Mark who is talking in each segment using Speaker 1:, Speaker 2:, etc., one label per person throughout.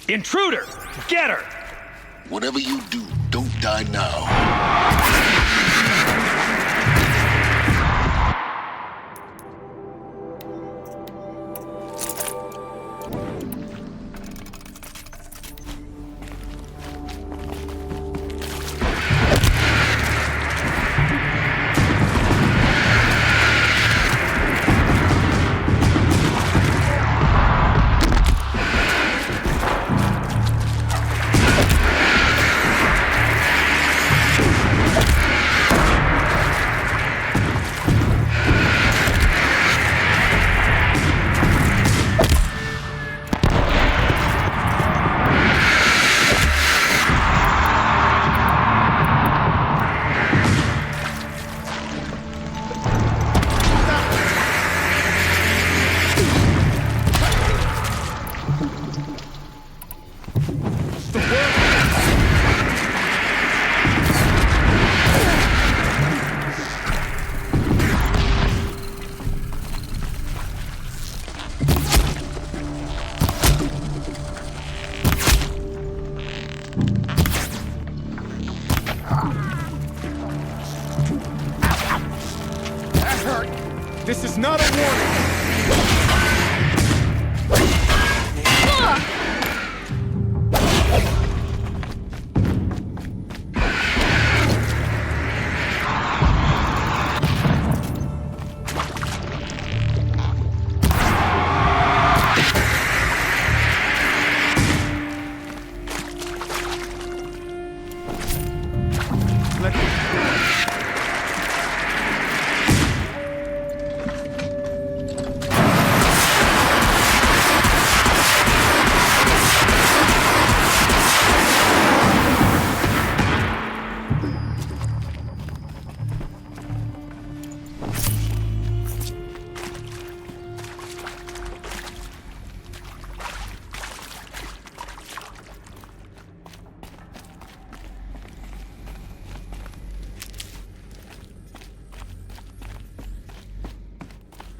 Speaker 1: Intruder! Get her!
Speaker 2: Whatever you do, don't die now.
Speaker 3: This is not a warning!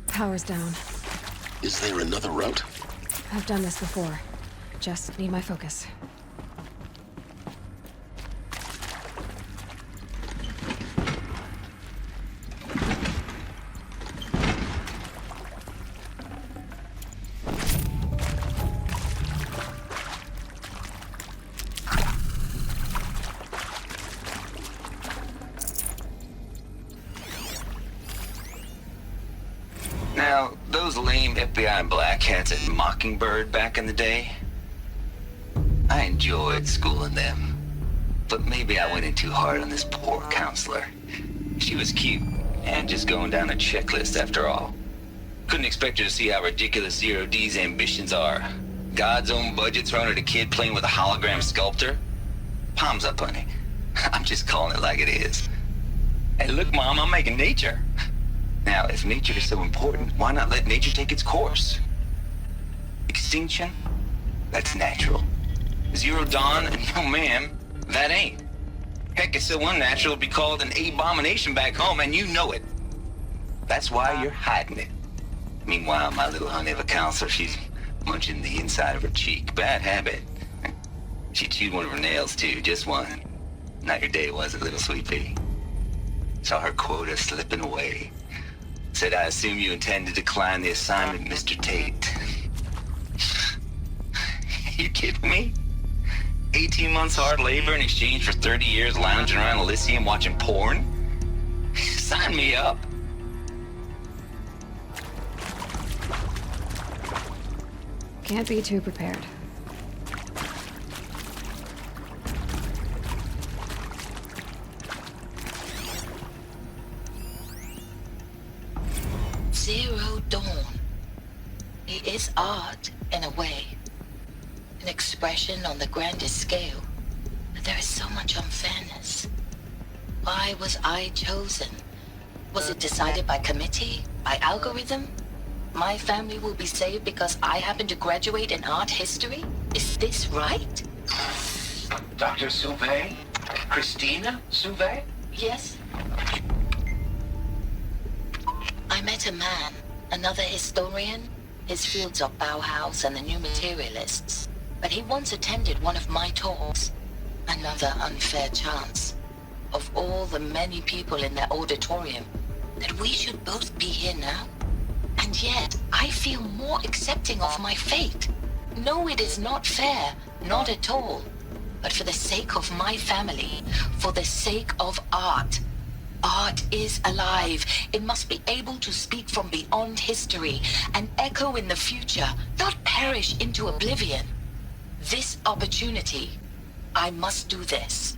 Speaker 4: Power's down.
Speaker 2: Is there another route?
Speaker 4: I've done this before. Just need my focus.
Speaker 5: Now, those lame FBI black hats at Mockingbird back in the day, I enjoyed schooling them. But maybe I went in too hard on this poor counselor. She was cute, and just going down a checklist after all. Couldn't expect her to see how ridiculous Zero D's ambitions are. God's own budget thrown at a kid playing with a hologram sculptor? Palms up, honey. I'm just calling it like it is. Hey, look, Mom, I'm making nature. Now, if nature is so important, why not let nature take its course? Extinction? That's natural. Zero Dawn? No, ma'am, that ain't. Heck, it's so unnatural to be called an abomination back home, and you know it. That's why you're hiding it. Meanwhile, my little honey of a counselor, she's munching the inside of her cheek. Bad habit. She chewed one of her nails, too, just one. Not your day, was it, little sweet pea? Saw her quota slipping away. Said, I assume you intend to decline the assignment, Mr. Tate. You kidding me? 18 months hard labor in exchange for 30 years lounging around Elysium watching porn? Sign me up.
Speaker 4: Can't be too prepared.
Speaker 6: Zero Dawn. It is art, in a way. An expression on the grandest scale. But there is so much unfairness. Why was I chosen? Was it decided by committee? By algorithm? My family will be saved because I happen to graduate in art history? Is this right?
Speaker 5: Dr. Sauvé? Christina Sauvé?
Speaker 6: Yes. I met a man, another historian. His fields are Bauhaus and the New Materialists. but he once attended one of my talks. Another unfair chance. Of all the many people in that auditorium, that we should both be here now. And yet, I feel more accepting of my fate. No, it is not fair, not at all. But for the sake of my family, for the sake of art. Art is alive. It must be able to speak from beyond history and echo in the future, not perish into oblivion. This opportunity, I must do this.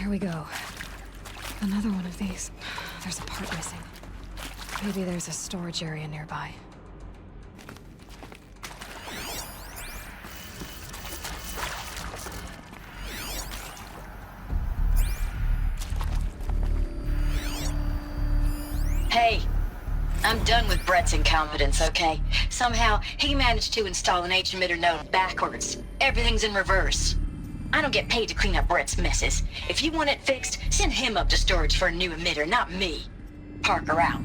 Speaker 4: Here we go. Another one of these. There's a part missing. Maybe there's a storage area nearby.
Speaker 6: Hey, I'm done with Brett's incompetence, okay? Somehow, he managed to install an H-emitter node backwards. Everything's in reverse. I don't get paid to clean up Brett's messes. If you want it fixed, send him up to storage for a new emitter, not me. Parker out.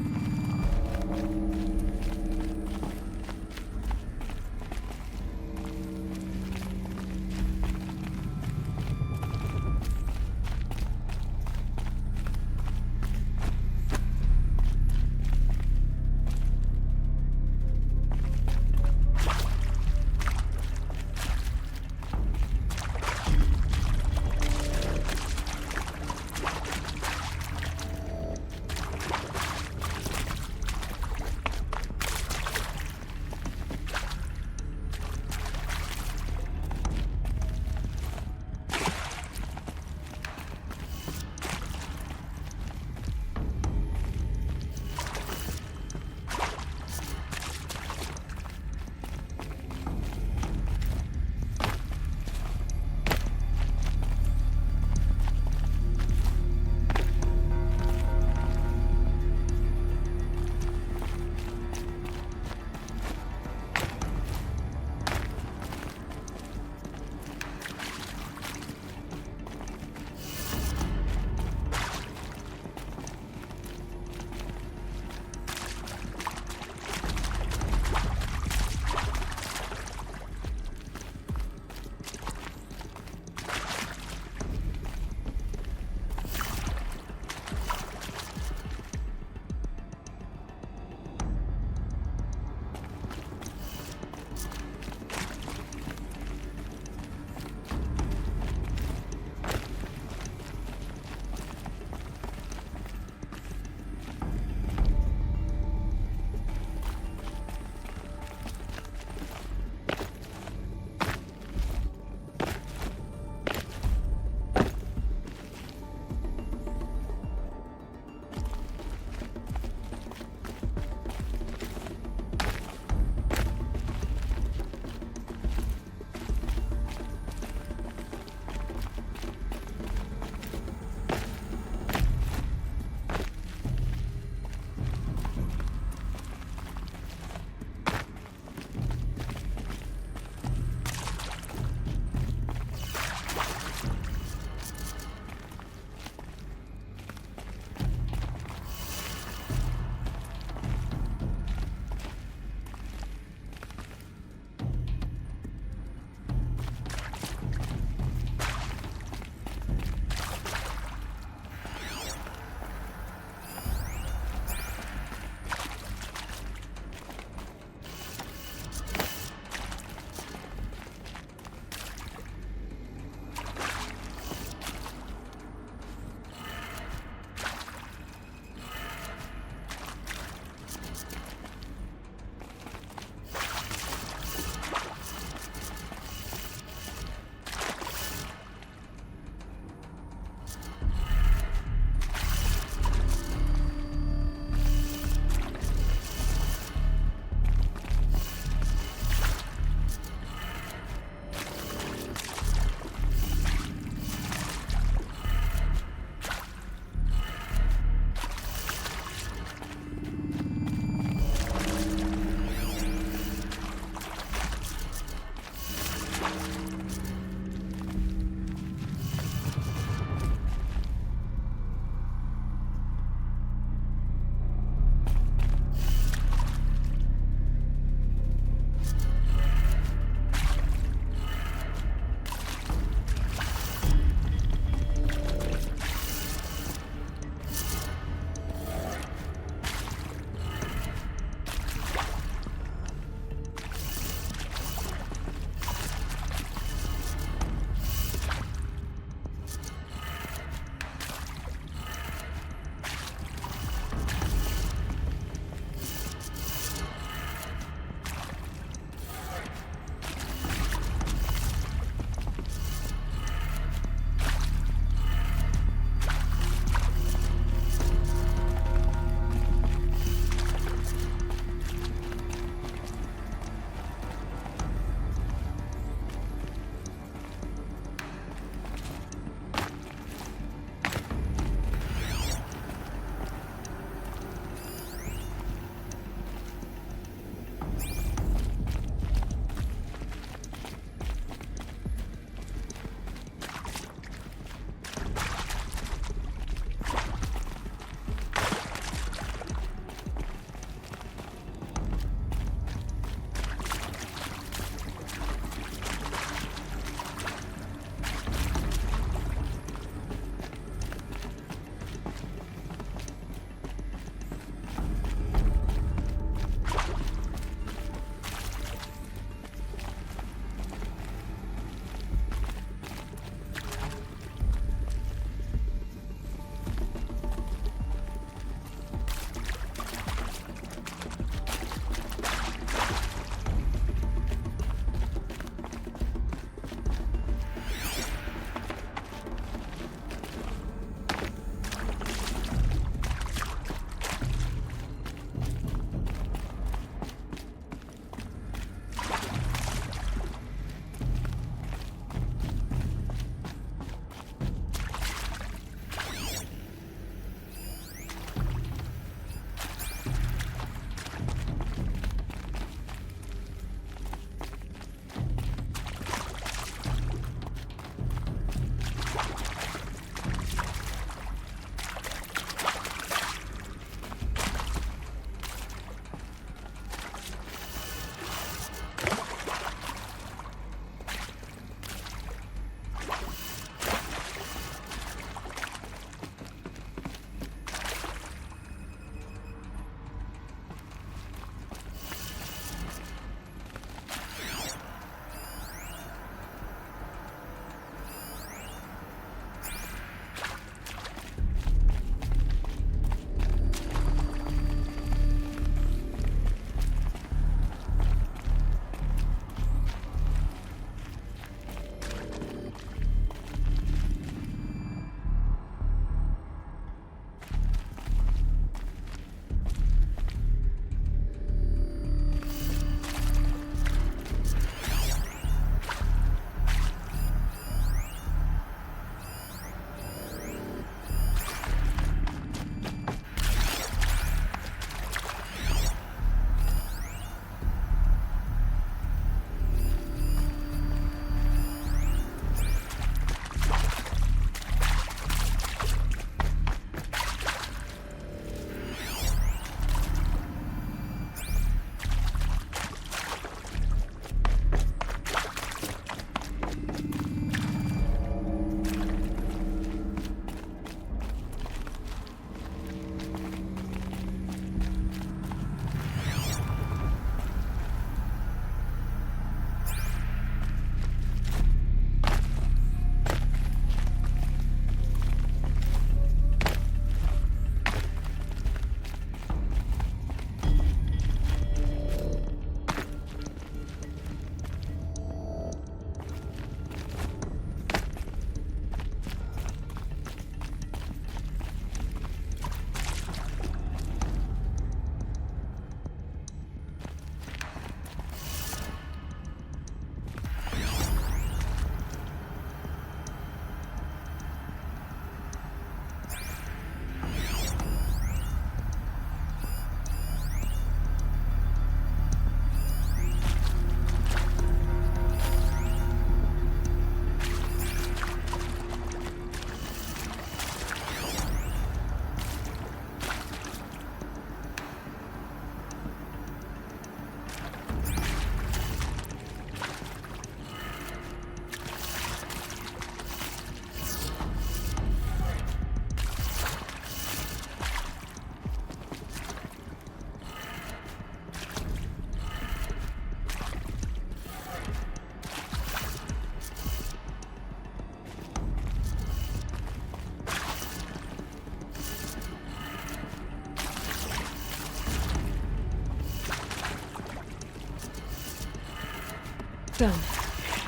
Speaker 4: Done.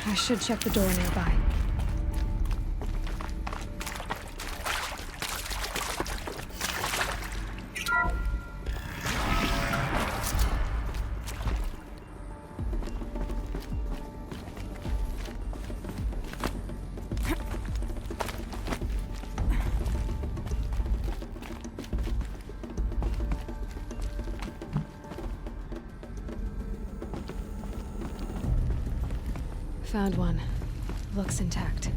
Speaker 4: I should check the door nearby. Found one. Looks intact.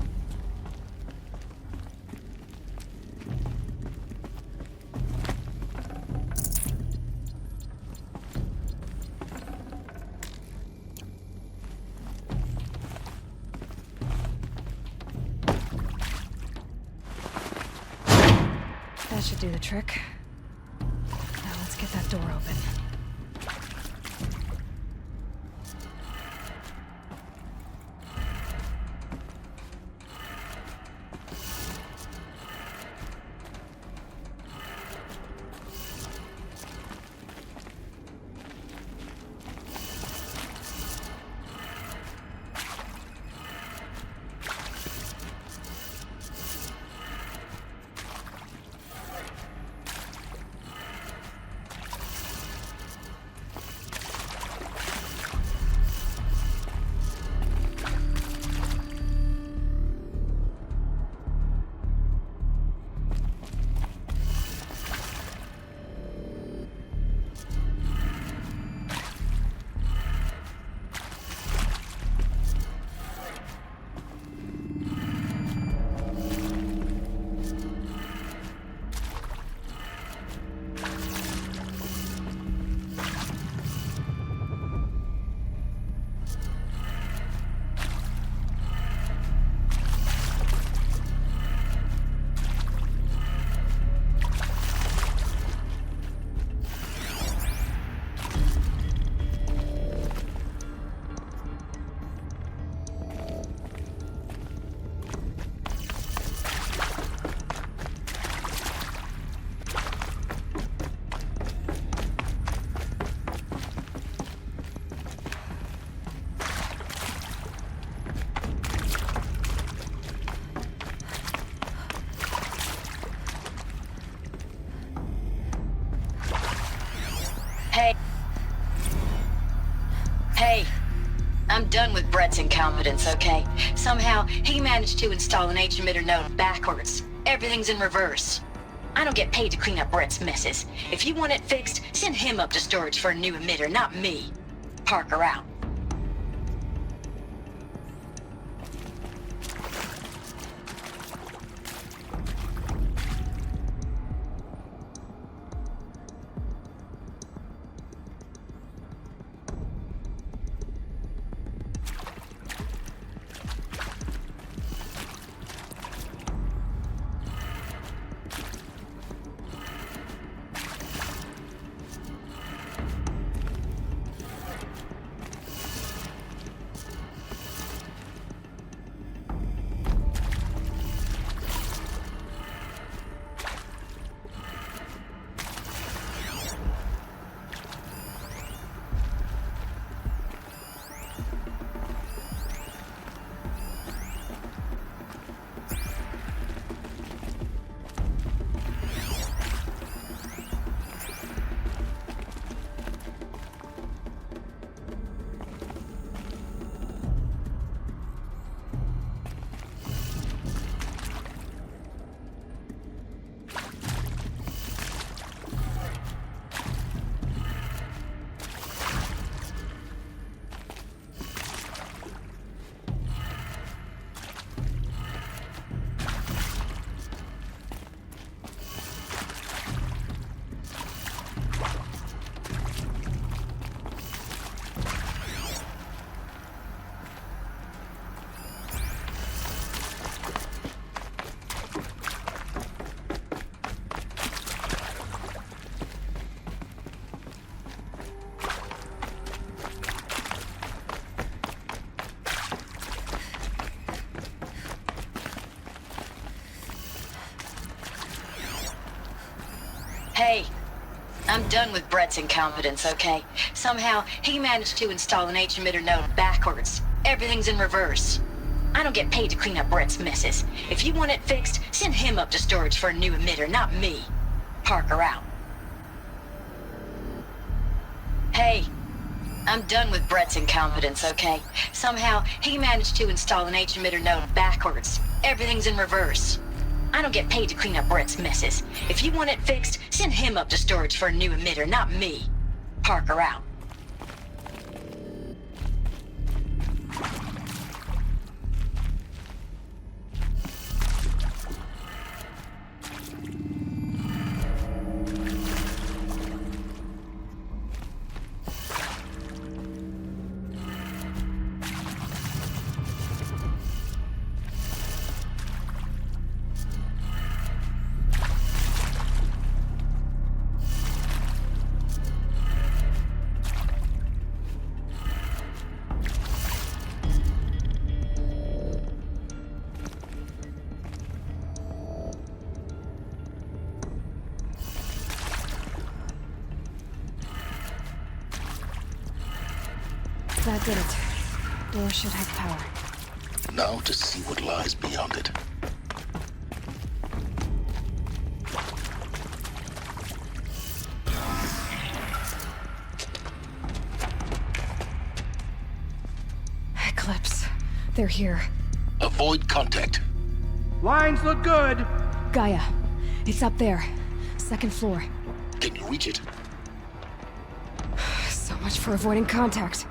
Speaker 4: That should do the trick. Now let's get that door open.
Speaker 6: Hey, I'm done with Brett's incompetence, okay? Somehow, he managed to install an H-emitter node backwards. Everything's in reverse. I don't get paid to clean up Brett's messes. If you want it fixed, send him up to storage for a new emitter, not me. Parker out. Hey, I'm done with Brett's incompetence, okay? Somehow, he managed to install an H-emitter node backwards. Everything's in reverse. I don't get paid to clean up Brett's messes. If you want it fixed, send him up to storage for a new emitter, not me. Parker out. Hey, I'm done with Brett's incompetence, okay? Somehow, he managed to install an H-emitter node backwards. Everything's in reverse. I don't get paid to clean up Brett's messes. If you want it fixed, send him up to storage for a new emitter, not me. Parker out.
Speaker 4: That did it. Door should have power.
Speaker 2: Now to see what lies beyond it.
Speaker 4: Eclipse. They're here.
Speaker 2: Avoid contact.
Speaker 1: Lines look good.
Speaker 4: Gaia. It's up there. Second floor.
Speaker 2: Can you reach it?
Speaker 4: So much for avoiding contact.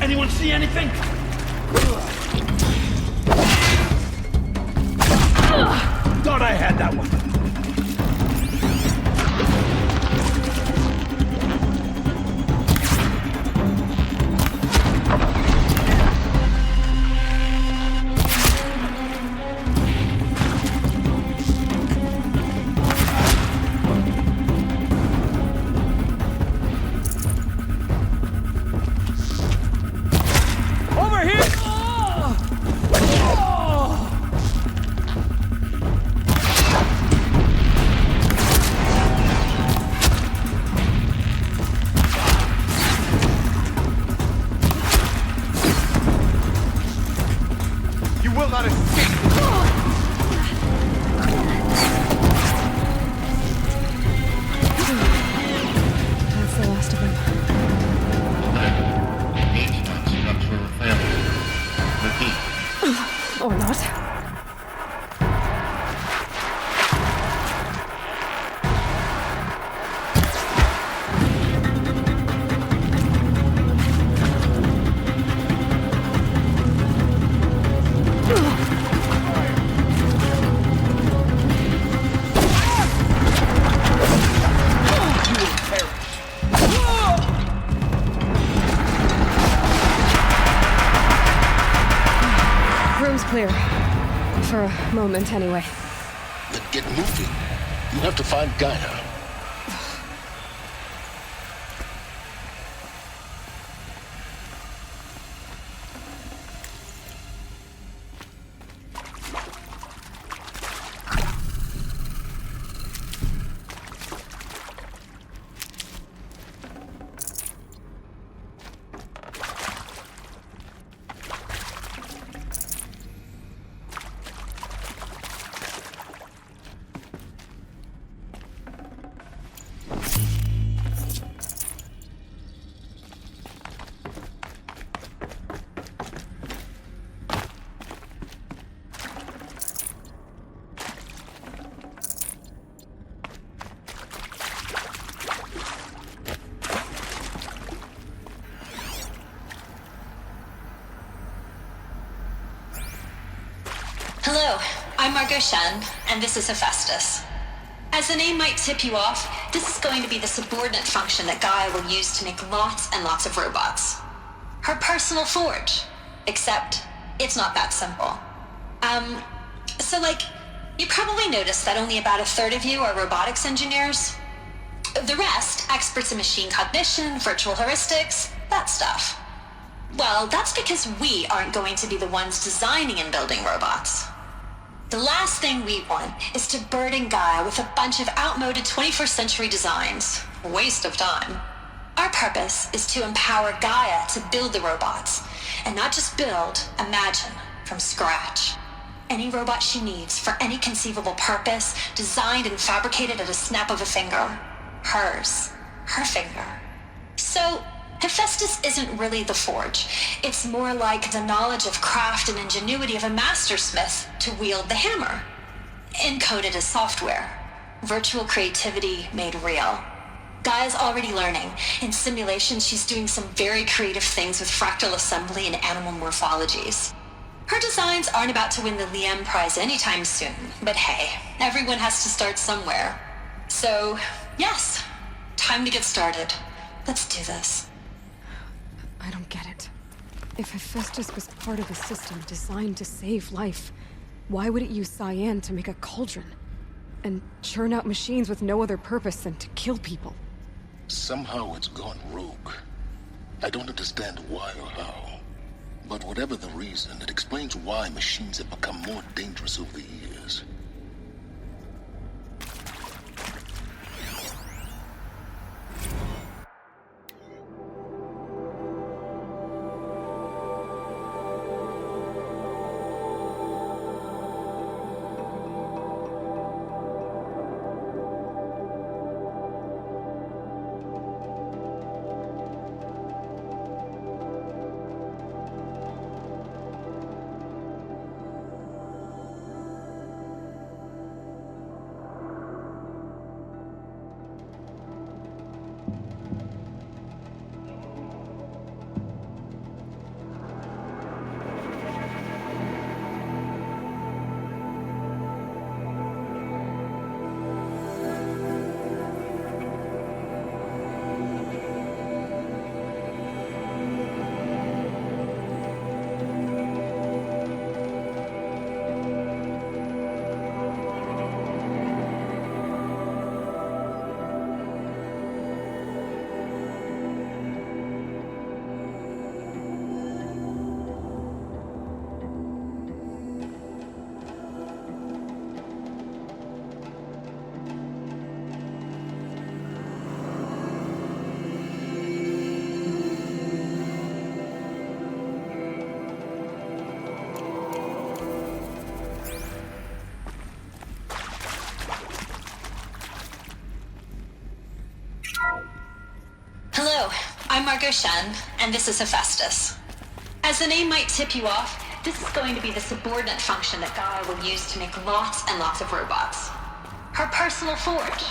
Speaker 1: Anyone see anything? Thought I had that one. Over here!
Speaker 3: You will not escape!
Speaker 4: That's the last of them.
Speaker 7: Structural failure. Repeat.
Speaker 4: Or not. Room's clear. For a moment, anyway.
Speaker 2: Then get moving. You have to find Gaia.
Speaker 6: I'm Margot Shen, and this is Hephaestus. As the name might tip you off, this is going to be the subordinate function that Gaia will use to make lots and lots of robots. Her personal forge. Except, it's not that simple. So you probably noticed that only about a third of you are robotics engineers. The rest, experts in machine cognition, virtual heuristics, that stuff. Well, that's because we aren't going to be the ones designing and building robots. The last thing we want is to burden Gaia with a bunch of outmoded 21st century designs. Waste of time. Our purpose is to empower Gaia to build the robots, and not just build, imagine, from scratch. Any robot she needs for any conceivable purpose, designed and fabricated at a snap of a finger. Hers. Her finger. So, Hephaestus isn't really the forge. It's more like the knowledge of craft and ingenuity of a mastersmith to wield the hammer. Encoded as software. Virtual creativity made real. Gaia's already learning. In simulations, she's doing some very creative things with fractal assembly and animal morphologies. Her designs aren't about to win the Liam Prize anytime soon, but hey, everyone has to start somewhere. So, yes, time to get started. Let's do this.
Speaker 4: I don't get it. If Hephaestus was part of a system designed to save life, why would it use cyan to make a cauldron? And churn out machines with no other purpose than to kill people?
Speaker 2: Somehow it's gone rogue. I don't understand why or how. But whatever the reason, it explains why machines have become more dangerous over the years.
Speaker 6: Hello, I'm Margot Shen, and this is Hephaestus. As the name might tip you off, this is going to be the subordinate function that Gaia will use to make lots and lots of robots. Her personal forge.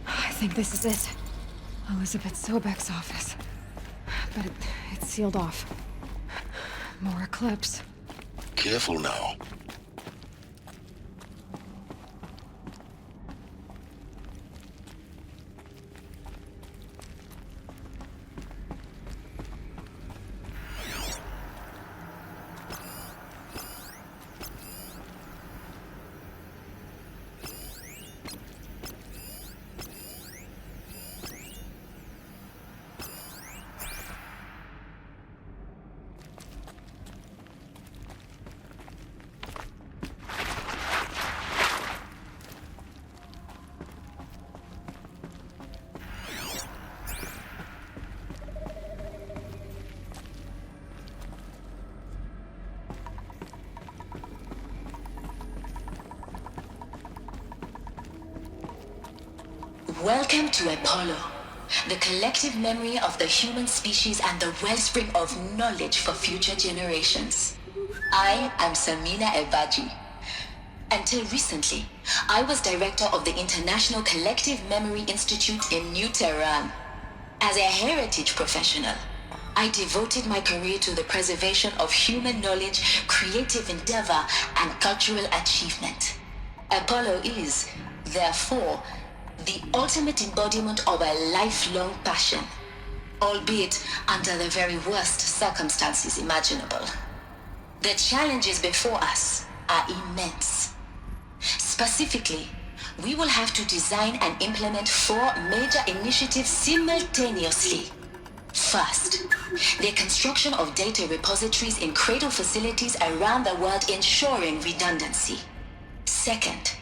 Speaker 4: I think this is it. Elizabeth Sobek's office. But it's sealed off. More Eclipse.
Speaker 2: Careful now.
Speaker 6: Welcome to Apollo, the collective memory of the human species and the wellspring of knowledge for future generations. I am Samina Ebaji. Until recently, I was director of the International Collective Memory Institute in New Tehran. As a heritage professional, I devoted my career to the preservation of human knowledge, creative endeavor, and cultural achievement. Apollo is, therefore, the ultimate embodiment of a lifelong passion, albeit under the very worst circumstances imaginable. The challenges before us are immense. Specifically, we will have to design and implement 4 major initiatives simultaneously. First, the construction of data repositories in cradle facilities around the world ensuring redundancy. Second,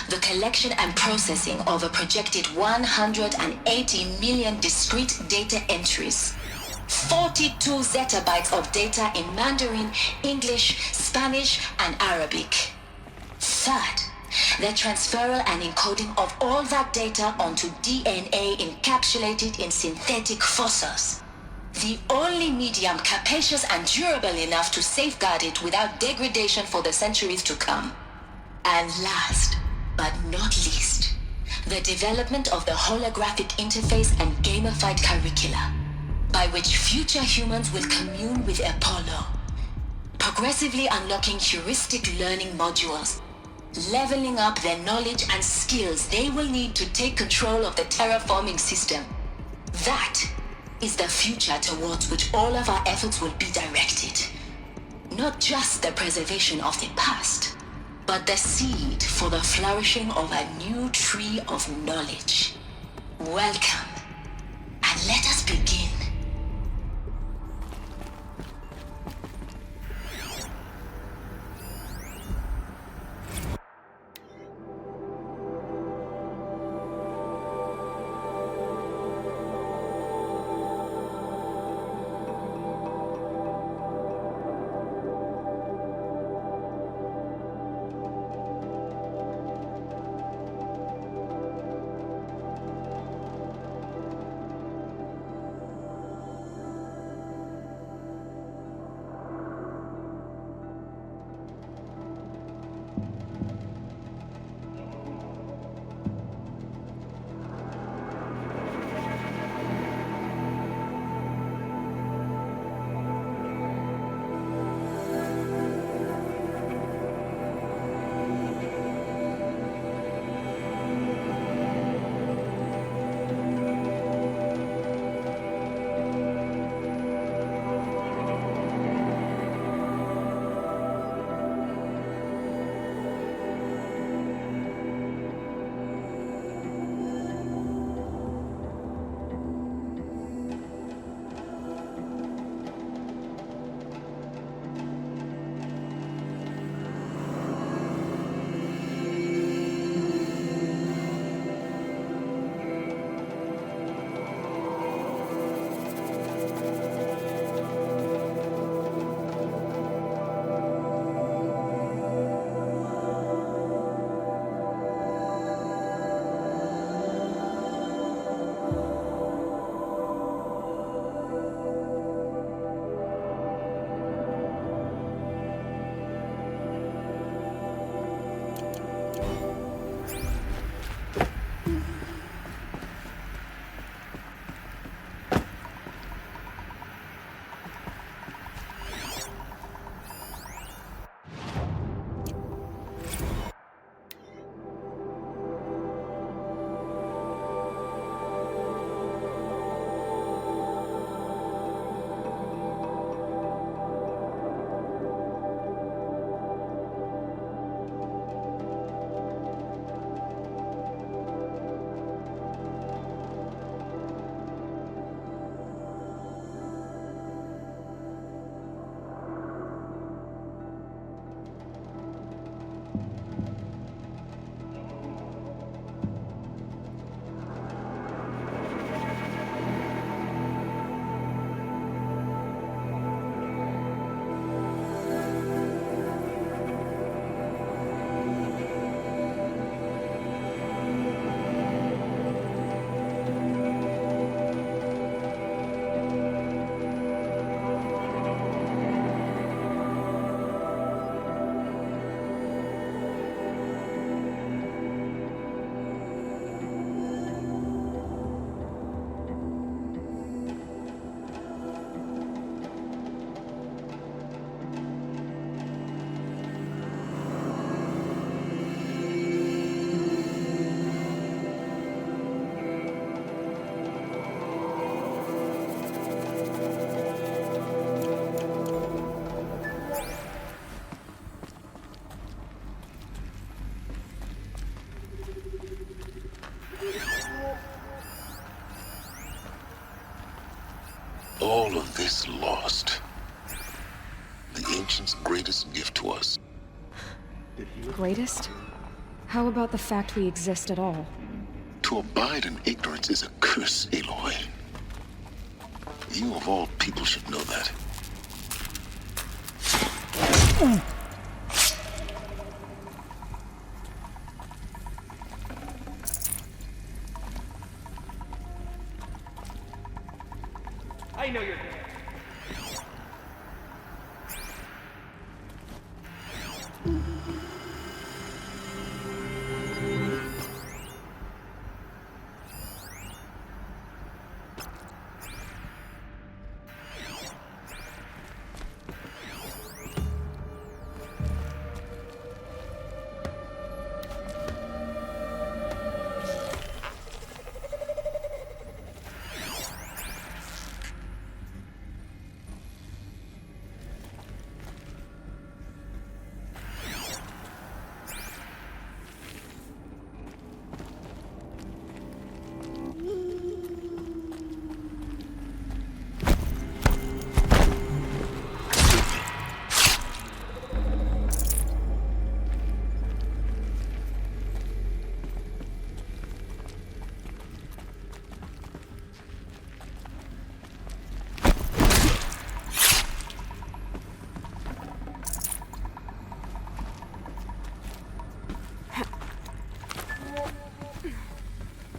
Speaker 6: the collection and processing of a projected 180 million discrete data entries. 42 zettabytes of data in Mandarin, English, Spanish, and Arabic. Third, the transferal and encoding of all that data onto DNA encapsulated in synthetic fossils. The only medium capacious and durable enough to safeguard it without degradation for the centuries to come. And last, but not least, the development of the holographic interface and gamified curricula, by which future humans will commune with Apollo, progressively unlocking heuristic learning modules, leveling up their knowledge and skills they will need to take control of the terraforming system. That is the future towards which all of our efforts will be directed. Not just the preservation of the past, but the seed for the flourishing of a new tree of knowledge. Welcome, and let us begin.
Speaker 2: All of this lost. The Ancient's greatest gift to us.
Speaker 4: Greatest? How about the fact we exist at all?
Speaker 2: To abide in ignorance is a curse, Aloy. You of all people should know that.
Speaker 1: I know you're there.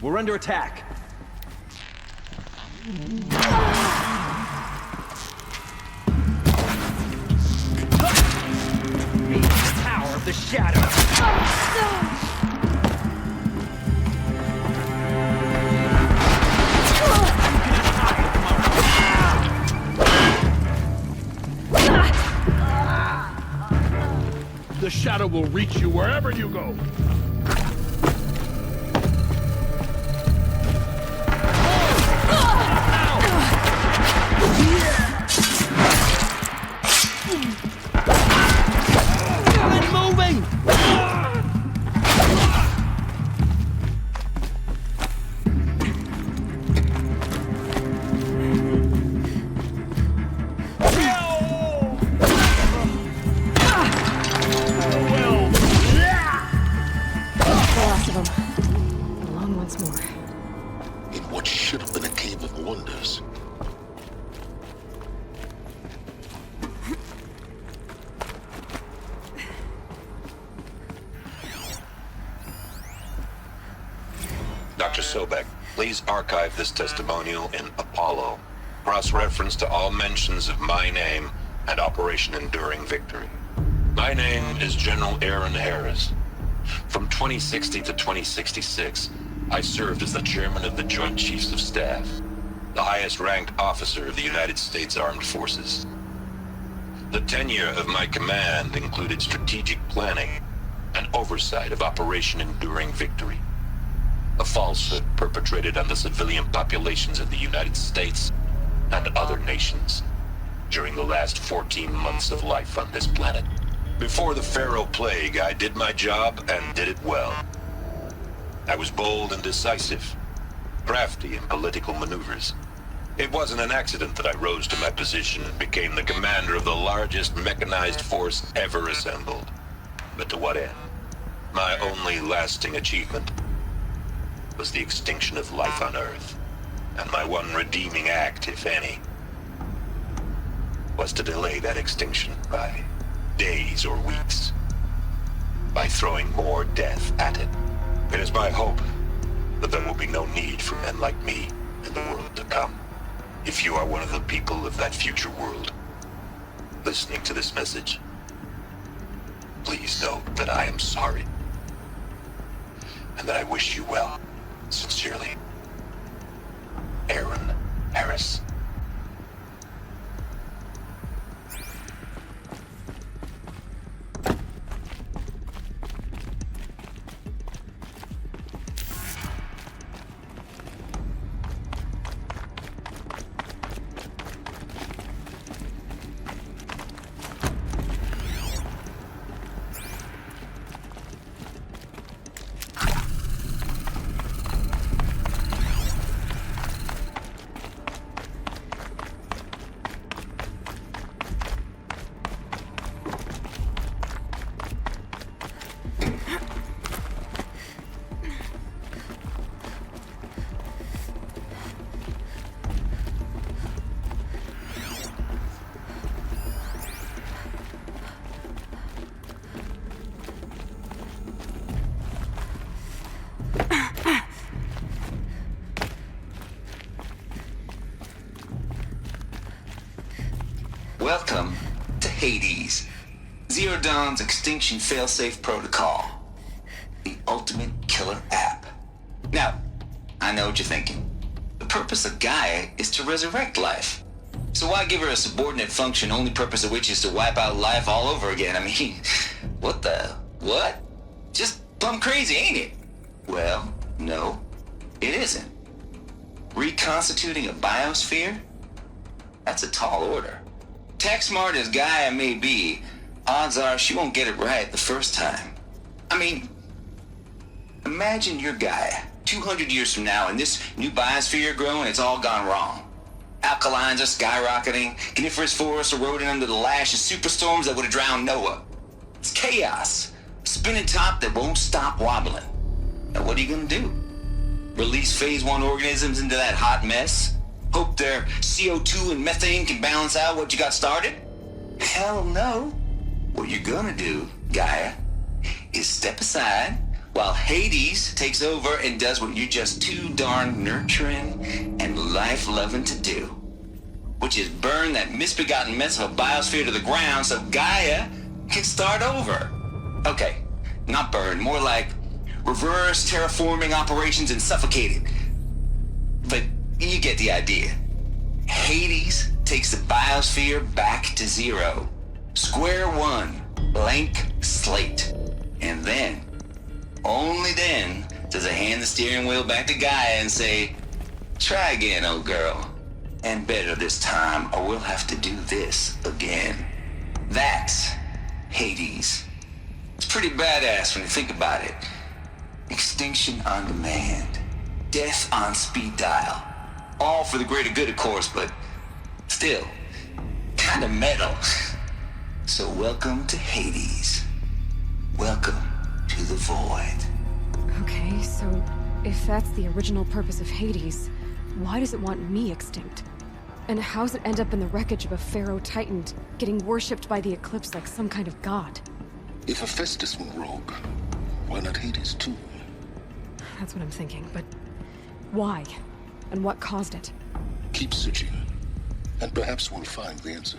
Speaker 1: We're under attack. Tower of the Shadow.
Speaker 3: The shadow will reach you wherever you go.
Speaker 8: Dr. Sobek, please archive this testimonial in Apollo. Cross-reference to all mentions of my name and Operation Enduring Victory. My name is General Aaron Harris. From 2060 to 2066, I served as the chairman of the Joint Chiefs of Staff, the highest-ranked officer of the United States Armed Forces. The tenure of my command included strategic planning and oversight of Operation Enduring Victory, a falsehood perpetrated on the civilian populations of the United States and other nations during the last 14 months of life on this planet. Before the Pharaoh Plague, I did my job and did it well. I was bold and decisive, crafty in political maneuvers. It wasn't an accident that I rose to my position and became the commander of the largest mechanized force ever assembled. But to what end? My only lasting achievement was the extinction of life on Earth, and my one redeeming act, if any, was to delay that extinction by days or weeks, by throwing more death at it. It is my hope that there will be no need for men like me in the world to come. If you are one of the people of that future world listening to this message, please know that I am sorry, and that I wish you well. Sincerely, Aaron Harris.
Speaker 5: Welcome to Hades, Zero Dawn's extinction failsafe protocol. The ultimate killer app. Now, I know what you're thinking. The purpose of Gaia is to resurrect life. So why give her a subordinate function, only purpose of which is to wipe out life all over again? I mean, what? Just plumb crazy, ain't it? Well, no, it isn't. Reconstituting a biosphere? That's a tall order. Tech smart as Gaia may be, odds are she won't get it right the first time. I mean, imagine you're Gaia, 200 years from now, and this new biosphere growing, it's all gone wrong. Alkalines are skyrocketing, coniferous forests eroding under the lash of superstorms that would have drowned Noah. It's chaos, a spinning top that won't stop wobbling. Now what are you gonna do? Release phase 1 organisms into that hot mess? Hope their CO2 and methane can balance out what you got started? Hell no. What you're gonna do, Gaia, is step aside while Hades takes over and does what you're just too darn nurturing and life-loving to do, which is burn that misbegotten mess of a biosphere to the ground so Gaia can start over. Okay, not burn, more like reverse terraforming operations and suffocate it. But you get the idea. Hades takes the biosphere back to zero. Square one, blank slate. And then, only then, does it hand the steering wheel back to Gaia and say, try again, old girl. And better this time, or we'll have to do this again. That's Hades. It's pretty badass when you think about it. Extinction on demand. Death on speed dial. All for the greater good, of course, but still, kinda metal. So welcome to Hades. Welcome to the void.
Speaker 4: Okay, so if that's the original purpose of Hades, why does it want me extinct? And how's it end up in the wreckage of a pharaoh titan, getting worshipped by the Eclipse like some kind of god?
Speaker 2: If Hephaestus went rogue, why not Hades too?
Speaker 4: That's what I'm thinking, but why? And what caused it?
Speaker 2: Keep searching, and perhaps we'll find the answer.